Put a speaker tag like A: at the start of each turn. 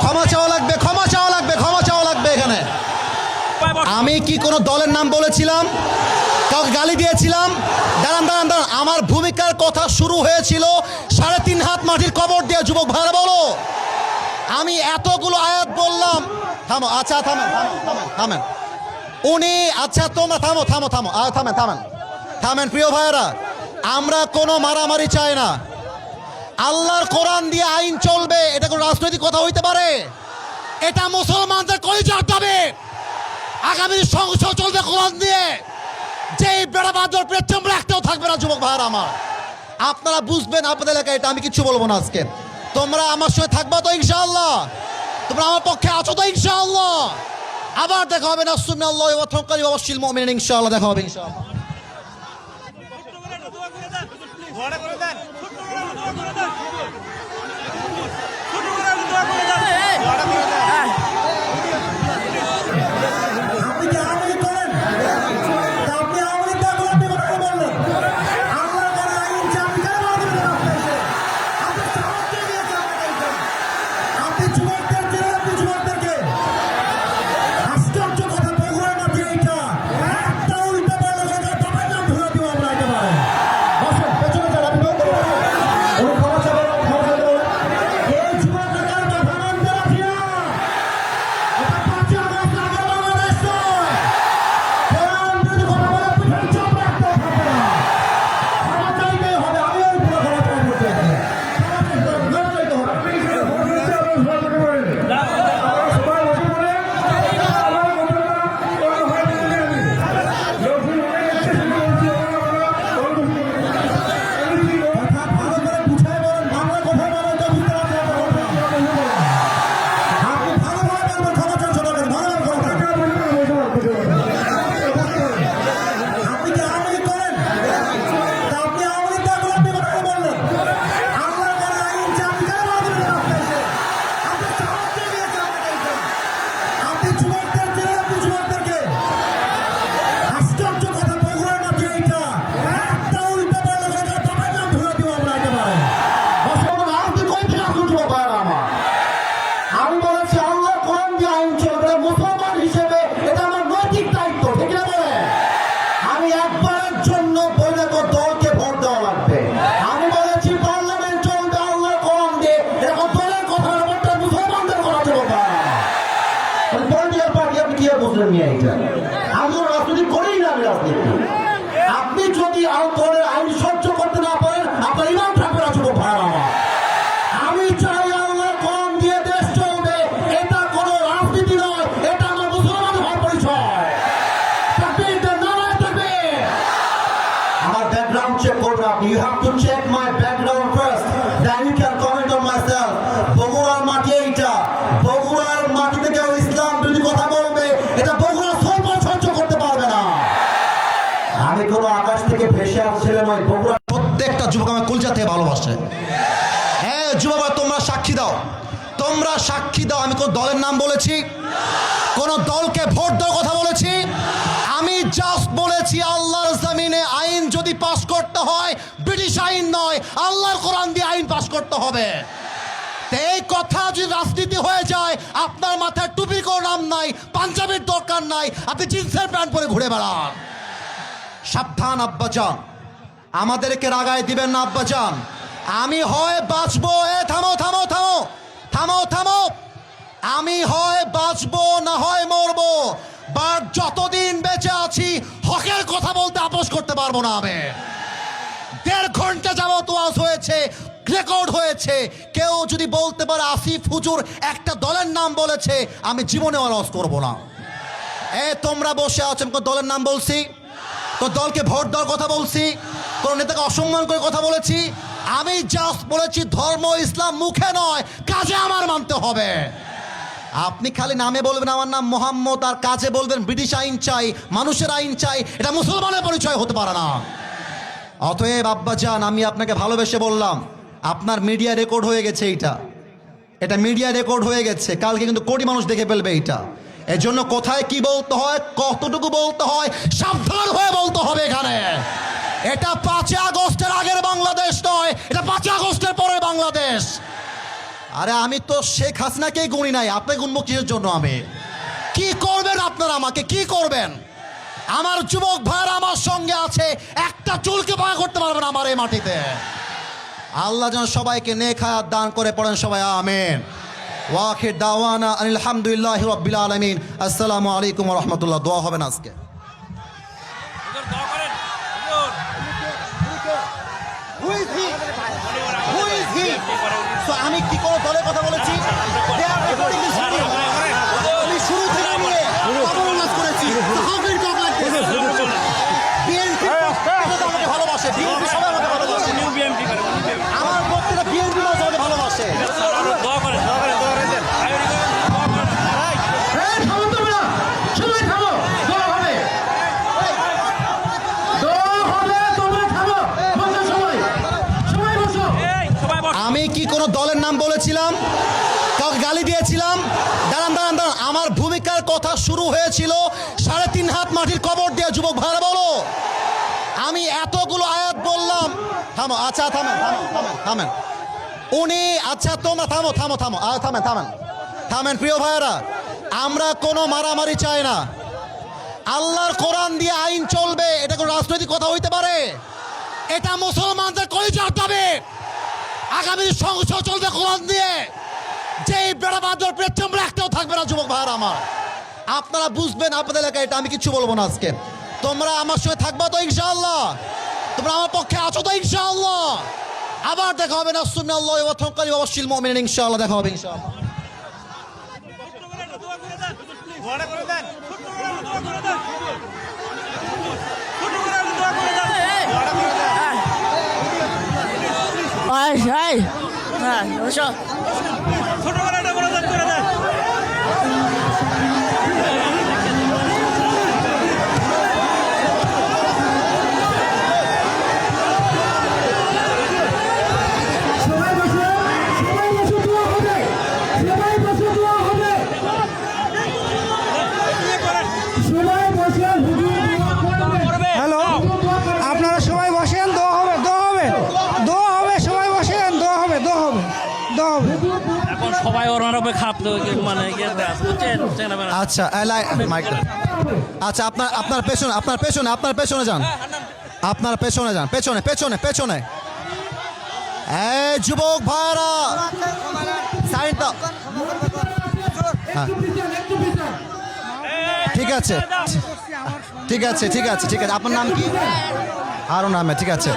A: ক্ষমা চাওয়া লাগবে, ক্ষমা চাওয়া লাগবে, ক্ষমা চাওয়া লাগবে। এখানে আমি কি কোনো দলের নাম বলেছিলাম? কাউকে গালি দিয়েছিলাম? দাঁড়ান দাঁড়ান দাঁড়ান, আমার ভূমিকার কথা শুরু হয়েছিল 3.5 হাত মাটির কবর দিয়ে। যুবক ভাইরা বলো, আমি এতগুলো আয়াত বললাম। থামো, আচ্ছা থামেন থামেন থামেন থামেন উনি, আচ্ছা তোমরা থামো থামো থামো, থামেন থামেন থামেন। প্রিয় ভাইয়েরা, আমরা কোনো মারামারি চাই না। আল্লাহর কোরআন দিয়ে আইন চলবে, এটা কোনো রাজনৈতিক কথা হইতে পারে? এটা মুসলমানদের কলিজার দাবি। আগামী সংসদ চলবে কোরআন দিয়ে। যেই বেড়াবাদর পেছনে একটাও থাকবে না। যুবক ভাইয়েরা আমার, আপনারা বুঝবেন আপনাদের এলাকায় এটা। আমি কিছু বলবো না আজকে। তোমরা আমার সঙ্গে থাকবা তো ইনশাআল্লাহ? তোমরা আমার পক্ষে আছো তো ইনশাআল্লাহ? আবার দেখা হবে না সুন্নাল্লাহি ওয়া তাওয়াক্কালি ওয়া বাশশিরিল মুমিনিন। ইনশাআল্লাহ দেখা হবে ইনশাআল্লাহ। আপনি যদি আইন সহ্য করতে না পারেন, আপনার ইমান থাকবে না। যুবক ভাইরা আমার, আমি চাই আল্লাহ কোরআন দিয়ে দেশ চলবে। এটা কোনো রাজনীতি নয়, এটা আমার মুসলমান হওয়ার পরিচয়। আমার ব্যাকগ্রাউন্ড চেক করবেন আপনি। You have to check my background first, then you can comment on myself. বগুড়ার মাটি এইটা, বগুড়ার মাটিতে কেউ ইসলাম বিরোধী কথা বলবে, এটা বগুড়া সহ্য করতে পারবে না। আমি কোনো আকাশ থেকে ভেসে আসছিলাম নয়। বগুড়া প্রত্যেকটা যুবক আমার কলিজা থেকে ভালোবাসে। হ্যাঁ যুবক, তোমরা সাক্ষী দাও, তোমরা সাক্ষী দাও। আমি কোন দলের নাম বলেছি? কোন দলকে ভোট দেওয়ার কথা বলেছি? আমি জাস্ট বলেছি আল্লাহর জমিনে আইন যদি পাস করতে হয়, ব্রিটিশ আইন নয়, আল্লাহর কোরআন দিয়ে আইন পাস করতে হবে। এই কথা যদি রাজনীতি হয়ে যায়, আপনার মাথায় টুপির কোনো নাম নাই, পাঞ্জাবির দরকার নাই, আপনি জিন্সের প্যান্ট পরে ঘুরে বেড়ান। সাবধান আব্বাজান, আমাদেরকে রাগায় দিবেন না আব্বাজান। আমি হয় বাঁচবো, থামো থামো থামো থামো থামো, আমি হয় বাঁচবো না হয় মরবো। বাট যতদিন বেঁচে আছি হকের কথা বলতে আপোষ করতে পারবো না। আমি 1.5 ঘন্টা যাবত ওয়াজ হয়েছে, রেকর্ড হয়েছে। কেউ যদি বলতে পারে আসিফ হুজুর একটা দলের নাম বলেছে, আমি জীবনে ওয়াজ করবো না। তোমরা বসে আছেন, কোন দলের নাম বলছি? কোন দলকে ভোট দেওয়ার কথা বলছি? কোন নেতাকে অসম্মান করে কথা বলেছি? আমি জাস্ট বলেছি ধর্ম ইসলাম মুখে নয়, কাজে আমার মানতে হবে। আপনি খালি নামে বলবেন আমার নাম মোহাম্মদ, আর কাজে বলবেন ব্রিটিশ আইন চাই, মানুষের আইন চাই, এটা মুসলমানের পরিচয় হতে পারে না। অতএব আব্বাজান, আমি আপনাকে ভালোবেসে বললাম, আপনার মিডিয়া রেকর্ড হয়ে গেছে। এটা মিডিয়া রেকর্ড হয়ে গেছে, কালকে কিন্তু কোটি মানুষ দেখে ফেলবে এটা। এর জন্য কোথায় কি বলতে হয়, কতটুকু বলতে হয়, সাবধান হয়ে বলতে হবে। এখানে এটা 5 আগস্টের আগের বাংলাদেশ নয়, এটা 5 আগস্টের পরে বাংলাদেশ।
B: আরে আমি তো শেখ হাসিনাকেই গুনি নাই, আপনি গুনবো কিসের জন্য? আমি কি করবেন আপনারা? আমাকে কি করবেন? আমার যুবক ভাইরা আমার সঙ্গে আছে, একটা চুলকে বাঁকা করতে পারবেন আমার এই মাটিতে। আল্লাহ যেন সবাইকে নেক হায়াত দান করে, পড়েন সবাই আমিন। ওয়াখির দাওয়ানা আলহামদুলিল্লাহি রাব্বিল আলামিন। আসসালামু আলাইকুম ওয়া রাহমাতুল্লাহ। দোয়া হবে না আজকে? আমি কি কোনো দলের কথা বলেছি? আমি শুরু থেকে নিয়ে অবমাননা করেছি। বিএনপি আমাকে ভালোবাসে, বিএনপি সবাই আমাকে ভালোবাসে, আমার প্রত্যেকটা বিএনপি আমাকে ভালোবাসে। আমি কি কোনো দলের নাম বলেছিলাম? কাউকে গালি দিয়েছিলাম? দাঁড়ান দাঁড়ান দাঁড়ান, আমার ভূমিকার কথা শুরু হয়েছিল 3.5 হাত মাটির কবর দিয়ে। যুবক ভাইরা বলো, আমি এতগুলো আয়াত বললাম। থামো, আচ্ছা থামেন থামেন থামেন থামেন উনি, আচ্ছা তোমরা থামো থামো থামো থামেন থামেন থামেন। প্রিয় ভাইয়েরা, আমরা কোনো মারামারি চাই না। আল্লাহর কোরআন দিয়ে আইন চলবে, এটা কোনো রাজনৈতিক কথা হইতে পারে? এটা মুসলমানদের কলিজার দাবি। আগামী সংসদ চলবে কোরআন দিয়ে। যেই বেড়াবাদর পেট্রোল একটাও থাকবে না। যুবক ভাইয়েরা আমার, আপনারা বুঝবেন আপনাদের এলাকায়, এটা আমি কিছু বলবো না আজকে। তোমরা আমার সঙ্গে থাকবা তো ইনশাআল্লাহ? তোমরা আমার পক্ষে আছো তো ইনশাআল্লাহ? আবার দেখা হবে না সুন্নাল্লাহি ওয়া তাওয়াক্কালি ওয়া বাশশিরিল মুমিনিন। ইনশাআল্লাহ দেখা হবে ইনশাআল্লাহ।
C: হ্যালো, আপনারা সবাই বসেন, দোয়া হবে, দোয়া হবে, দোয়া হবে, সবাই বসেন, দোয়া হবে, দোয়া হবে, দোয়া হবে।
D: এখন সবাই ওনার উপরে খাপ মানে
B: আচ্ছা মাইকটা, আচ্ছা আপনার আপনার পেছনে আপনার পেছনে আপনার পেছনে যান, আপনার পেছনে যান, পেছনে পেছনে পেছনে। এই যুবক ভাইরা সাইড দাও। হ্যাঁ ঠিক আছে ঠিক আছে ঠিক আছে ঠিক আছে। আপনার নাম কি? হারুন আহমেদ। ঠিক আছে।